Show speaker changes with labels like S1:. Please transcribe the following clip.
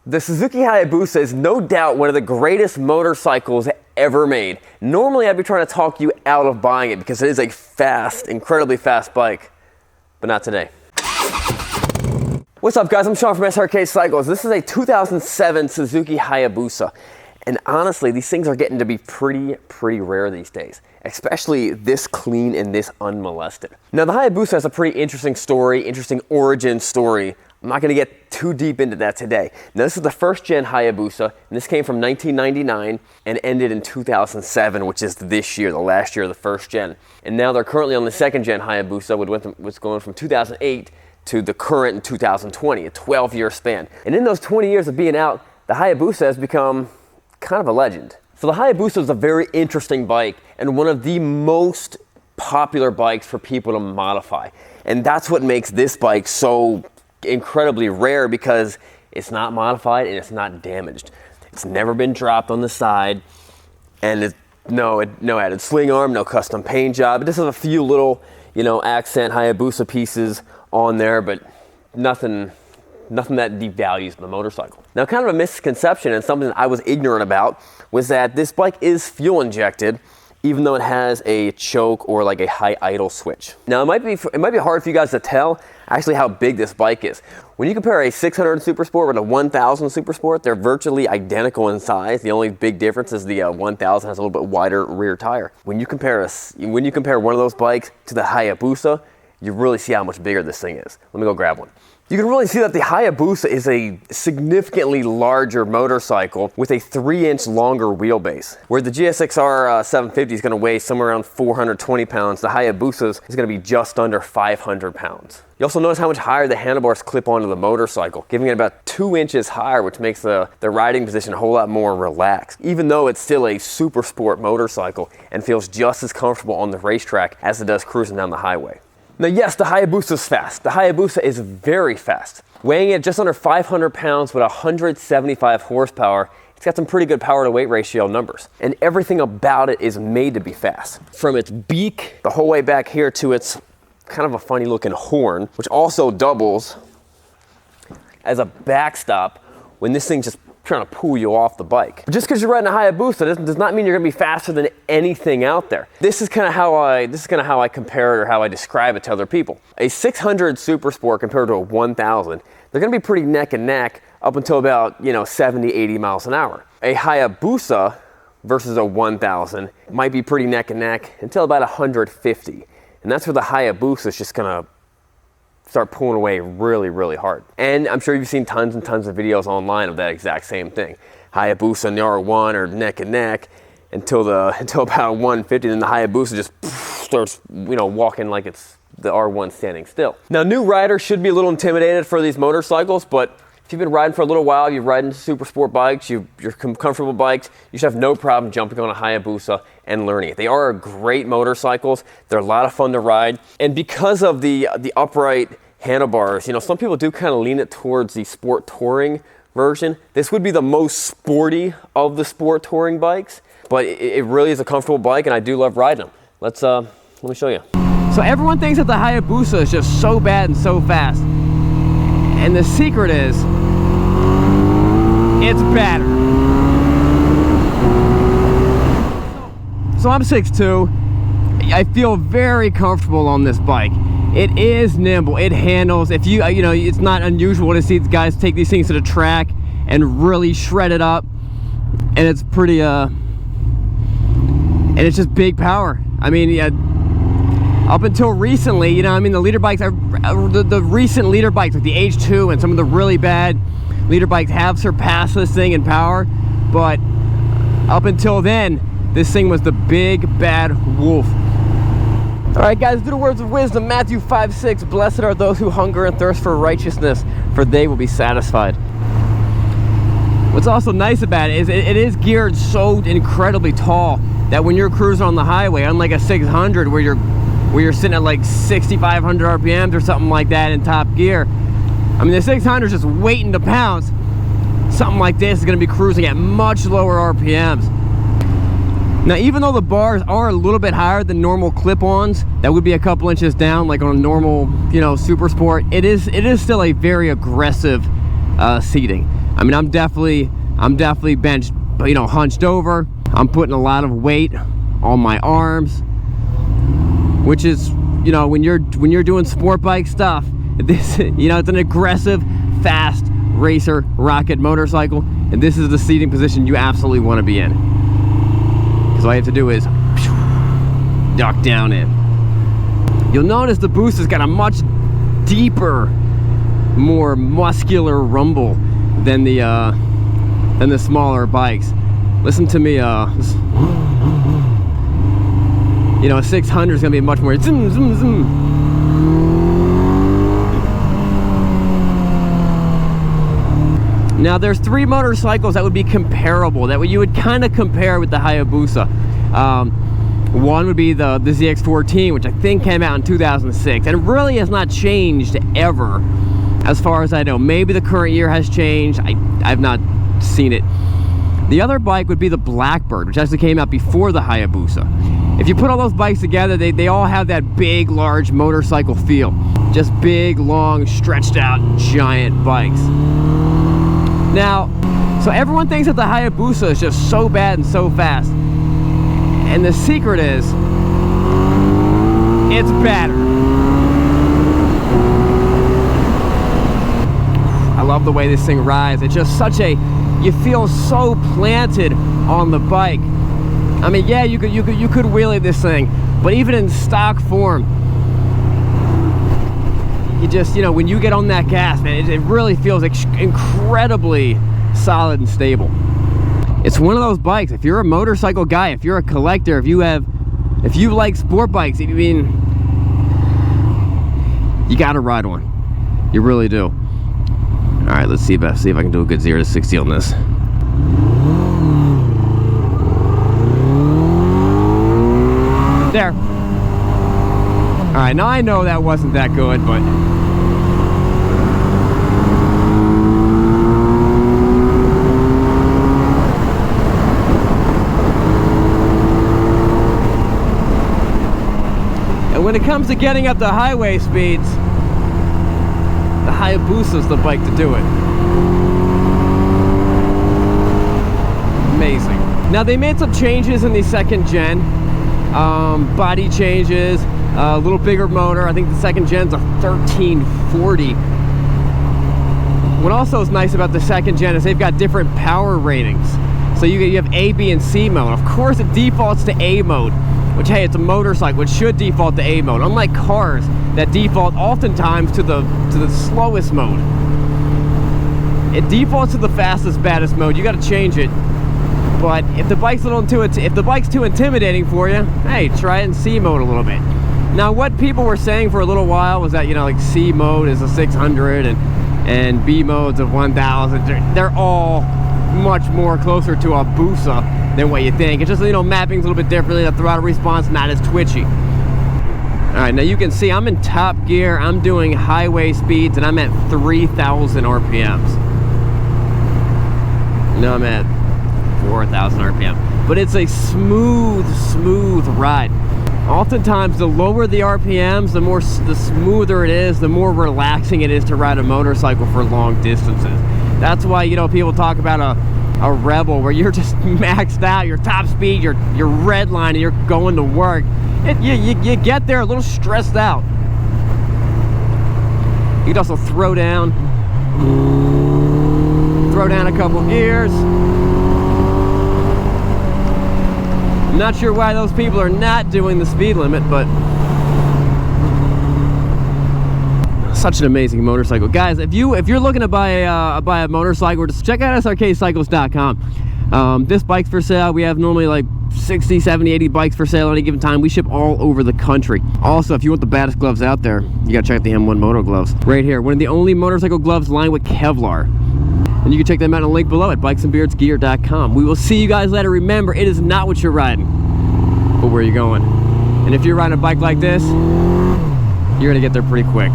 S1: The Suzuki Hayabusa is no doubt one of the greatest motorcycles ever made. Normally I'd be trying to talk you out of buying it because it is a fast, incredibly fast bike, but not today. What's up guys, I'm Sean from SRK Cycles. This is a 2007 Suzuki Hayabusa. And honestly, these things are getting to be pretty rare these days, especially this clean and this unmolested. Now the Hayabusa has a pretty interesting story, interesting origin story. I'm not gonna get too deep into that today. Now this is the first gen Hayabusa, and this came from 1999 and ended in 2007, which is this year, the last year of the first gen. And now they're currently on the second gen Hayabusa, which was going from 2008 to the current in 2020, a 12-year span. And in those 20 years of being out, the Hayabusa has become kind of a legend. So the Hayabusa is a very interesting bike and one of the most popular bikes for people to modify. And that's what makes this bike so incredibly rare, because it's not modified and it's not damaged. It's never been dropped on the side, and it's no added swing arm, no custom paint job. It just has a few little, accent Hayabusa pieces on there, but nothing that devalues the motorcycle. Now, kind of a misconception and something that I was ignorant about was that this bike is fuel injected, even though it has a choke or like a high idle switch. Now, it might be hard for you guys to tell actually how big this bike is. When you compare a 600 Super Sport with a 1000 Super Sport, they're virtually identical in size. The only big difference is the 1000 has a little bit wider rear tire. When you compare one of those bikes to the Hayabusa, you really see how much bigger this thing is. Let me go grab one. You can really see that the Hayabusa is a significantly larger motorcycle with a 3-inch longer wheelbase. Where the GSX-R 750 is going to weigh somewhere around 420 pounds, the Hayabusa is going to be just under 500 pounds. You also notice how much higher the handlebars clip onto the motorcycle, giving it about 2 inches higher, which makes the riding position a whole lot more relaxed, even though it's still a super sport motorcycle and feels just as comfortable on the racetrack as it does cruising down the highway. Now yes, the Hayabusa is fast. The Hayabusa is very fast. Weighing at just under 500 pounds with 175 horsepower, it's got some pretty good power to weight ratio numbers. And everything about it is made to be fast. From its beak, the whole way back here to its kind of a funny looking horn, which also doubles as a backstop when this thing's just trying to pull you off the bike. Just because you're riding a Hayabusa does not mean you're gonna be faster than anything out there. This is kind of how I compare it, or how I describe it to other people. A 600 Super Sport compared to a 1000, they're gonna be pretty neck and neck up until about 70, 80 miles an hour. A Hayabusa versus a 1000 might be pretty neck and neck until about 150. And that's where the Hayabusa is just gonna start pulling away really hard. And I'm sure you've seen tons and tons of videos online of that exact same thing. Hayabusa and the R1 are neck and neck until about 150, then the Hayabusa just starts walking like it's the R1 standing still. Now, new riders should be a little intimidated for these motorcycles, but if you've been riding for a little while, you're riding super sport bikes, you're comfortable bikes, you should have no problem jumping on a Hayabusa and learning it. They are great motorcycles. They're a lot of fun to ride. And because of the upright handlebars, some people do kind of lean it towards the sport touring version. This would be the most sporty of the sport touring bikes, but it really is a comfortable bike, and I do love riding them. Let me show you. So everyone thinks that the Hayabusa is just so bad and so fast. And the secret is, it's better. So I'm 6'2". I feel very comfortable on this bike. It is nimble, it handles. If it's not unusual to see guys take these things to the track and really shred it up. And it's pretty, and it's just big power. I mean, up until recently, the leader bikes, the recent leader bikes like the H2 and some of the really bad leader bikes have surpassed this thing in power, but up until then, this thing was the big bad wolf. All right, guys, do the words of wisdom, Matthew 5:6, blessed are those who hunger and thirst for righteousness, for they will be satisfied. What's also nice about it is it is geared so incredibly tall that when you're cruising on the highway, unlike a 600 where you're sitting at like 6,500 RPMs or something like that in top gear. I mean, the 600 is just waiting to pounce. Something like this is going to be cruising at much lower RPMs. Now, even though the bars are a little bit higher than normal clip-ons, that would be a couple inches down like on a normal, Super Sport, it is still a very aggressive seating.
S2: I mean, I'm definitely benched, you know, hunched over. I'm putting a lot of weight on my arms, which is, you know, when you're doing sport bike stuff, this, you know, it's an aggressive, fast racer rocket motorcycle, and this is the seating position you absolutely want to be in, because all you have to do is duck down in. You'll notice the Boost has got a much deeper, more muscular rumble than the smaller bikes. Listen to me, you know, a 600 is gonna be much more zoom, zoom, zoom. Now there's 3 motorcycles that would be comparable, that you would kind of compare with the Hayabusa. One would be the ZX14, which I think came out in 2006, and it really has not changed ever, as far as I know. Maybe the current year has changed. I've not seen it. The other bike would be the Blackbird, which actually came out before the Hayabusa. If you put all those bikes together, they all have that big, large motorcycle feel. Just big, long, stretched out, giant bikes. Now, so everyone thinks that the Hayabusa is just so bad and so fast. And the secret is, it's better. I love the way this thing rides. It's just such a, you feel so planted on the bike. I mean, yeah, you could wheelie this thing, but even in stock form, you just, you know, when you get on that gas, man, it really feels incredibly solid and stable. It's one of those bikes, if you're a motorcycle guy, if you're a collector, if you like sport bikes, I mean, you gotta ride one. You really do. All right, let's see if I can do a good 0 to 60 on this. There. All right, now I know that wasn't that good, but when it comes to getting up to highway speeds, the Hayabusa is the bike to do it. Amazing. Now they made some changes in the 2nd gen, body changes, a little bigger motor. I think the 2nd gen's a 1340. What also is nice about the 2nd gen is they've got different power ratings. So you have A, B, and C mode. Of course, it defaults to A mode, which, hey, it's a motorcycle, it should default to A mode, unlike cars that default oftentimes to the slowest mode. It defaults to the fastest, baddest mode. You got to change it. But if the bike's too intimidating for you, hey, try it in C mode a little bit. Now, what people were saying for a little while was that, you know, like C mode is a 600 and B mode's a 1000. They're all much more closer to a Busa than what you think. It's just, you know, mapping's a little bit differently. The throttle response not as twitchy. All right, now you can see I'm in top gear. I'm doing highway speeds, and I'm at 3,000 RPMs. No, I'm at 4,000 RPM. But it's a smooth ride. Oftentimes, the lower the RPMs, the smoother it is, the more relaxing it is to ride a motorcycle for long distances. That's why, you know, people talk about a Rebel where you're just maxed out, your top speed, you're redlining, you're going to work. You get there a little stressed out. You can also throw down a couple gears. I'm not sure why those people are not doing the speed limit, but such an amazing motorcycle. Guys, if you're looking to buy a motorcycle, just check out srkcycles.com. This bike's for sale. We have normally like 60, 70, 80 bikes for sale at any given time. We ship all over the country. Also, if you want the baddest gloves out there, you gotta check out the M1 Moto gloves. Right here, one of the only motorcycle gloves lined with Kevlar. And you can check them out in the link below at bikesandbeardsgear.com. We will see you guys later. Remember, it is not what you're riding, but where you're going. And if you're riding a bike like this, you're gonna get there pretty quick.